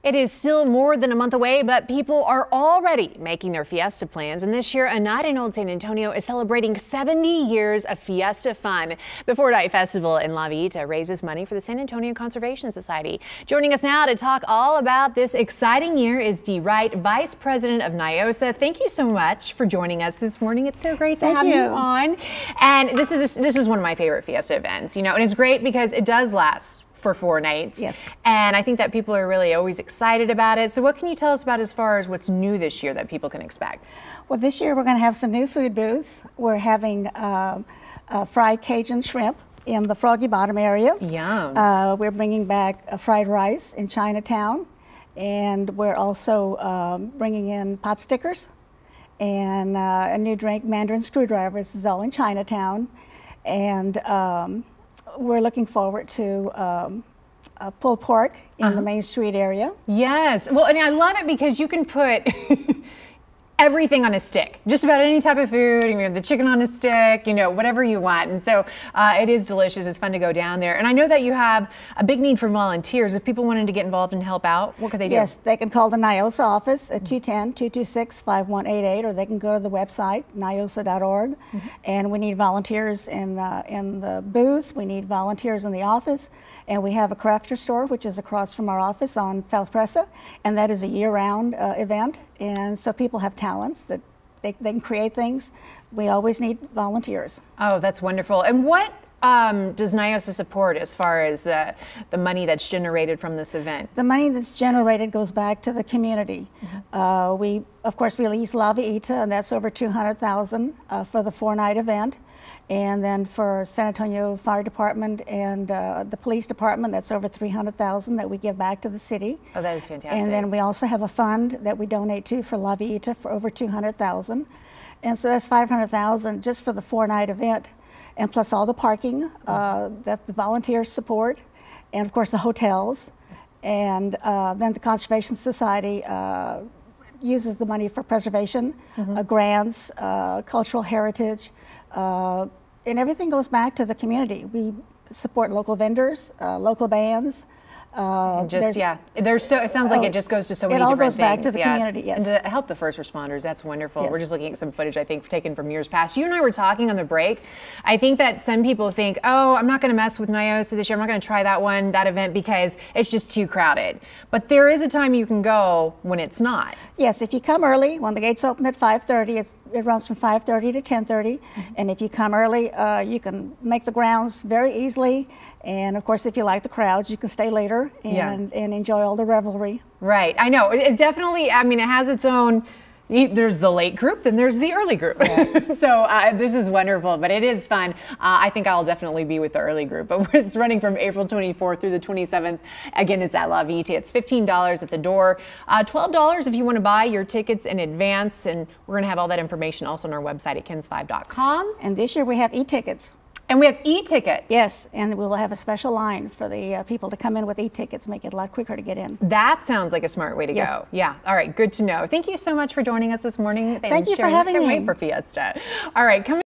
It is still more than a month away, but people are already making their fiesta plans. And this year, A Night in Old San Antonio is celebrating 70 years of fiesta fun. The four-night festival in La Villita raises money for the San Antonio Conservation Society. Joining us now to talk all about this exciting year is Dee Wright, Vice President of Niosa. Thank you so much for joining us this morning. It's so great to have you on. And this is one of my favorite fiesta events, and it's great because it does last for 4 nights. Yes. And I think that people are really always excited about it. So what can you tell us about as far as what's new this year that people can expect? Well, this year we're going to have some new food booths. We're having fried Cajun shrimp in the Froggy Bottom area. Yum. We're bringing back fried rice in Chinatown. And we're also bringing in pot stickers and a new drink, Mandarin Screwdriver. This is all in Chinatown. And we're looking forward to pulled pork in the Main Street area. Yes. Well, and I love it because you can put everything on a stick. Just about any type of food. You have the chicken on a stick, whatever you want. And so it is delicious. It's fun to go down there. And I know that you have a big need for volunteers. If people wanted to get involved and help out, what could they do? Yes, they can call the Niosa office at 210-226-5188, or they can go to the website, niosa.org. And we need volunteers in the booths. We need volunteers in the office. And we have a crafter store, which is across from our office on South Presa. And that is a year-round event. And so people have talents that they can create things. We always need volunteers. Oh, that's wonderful. And what does Niosa support as far as the money that's generated from this event? The money that's generated goes back to the community. Of course, we lease La Villita, and that's over $200,000 for the 4-night event. And then for San Antonio Fire Department and the Police Department, that's over $300,000 that we give back to the city. Oh, that is fantastic. And then we also have a fund that we donate to for La Villita for over $200,000. And so that's $500,000 just for the 4-night event. And plus all the parking that the volunteers support, and of course the hotels. And then the Conservation Society uses the money for preservation, grants, cultural heritage, and everything goes back to the community. We support local vendors, local bands. It sounds like it just goes to so many different things. It all goes back to the community, yes. And to help the first responders, that's wonderful. Yes. We're just looking at some footage, I think, taken from years past. You and I were talking on the break. I think that some people think, oh, I'm not going to mess with Niosa this year. I'm not going to try that event because it's just too crowded. But there is a time you can go when it's not. Yes, if you come early, when the gates open at 5:30, it runs from 5:30 to 10:30. And if you come early, you can make the grounds very easily. And of course, if you like the crowds, you can stay later and enjoy all the revelry. Right, I know. It definitely, it has its own, there's the late group, then there's the early group. Yeah. So this is wonderful, but it is fun. I think I'll definitely be with the early group, but it's running from April 24th through the 27th. Again, it's at La Villita. It's $15 at the door, $12 if you want to buy your tickets in advance. And we're going to have all that information also on our website at kens5.com. And this year we have e-tickets. And we have e-tickets. Yes, and we'll have a special line for the people to come in with e-tickets, make it a lot quicker to get in. That sounds like a smart way to go. Yeah, all right, good to know. Thank you so much for joining us this morning. Thank you for having me. Can't wait for Fiesta. All right, coming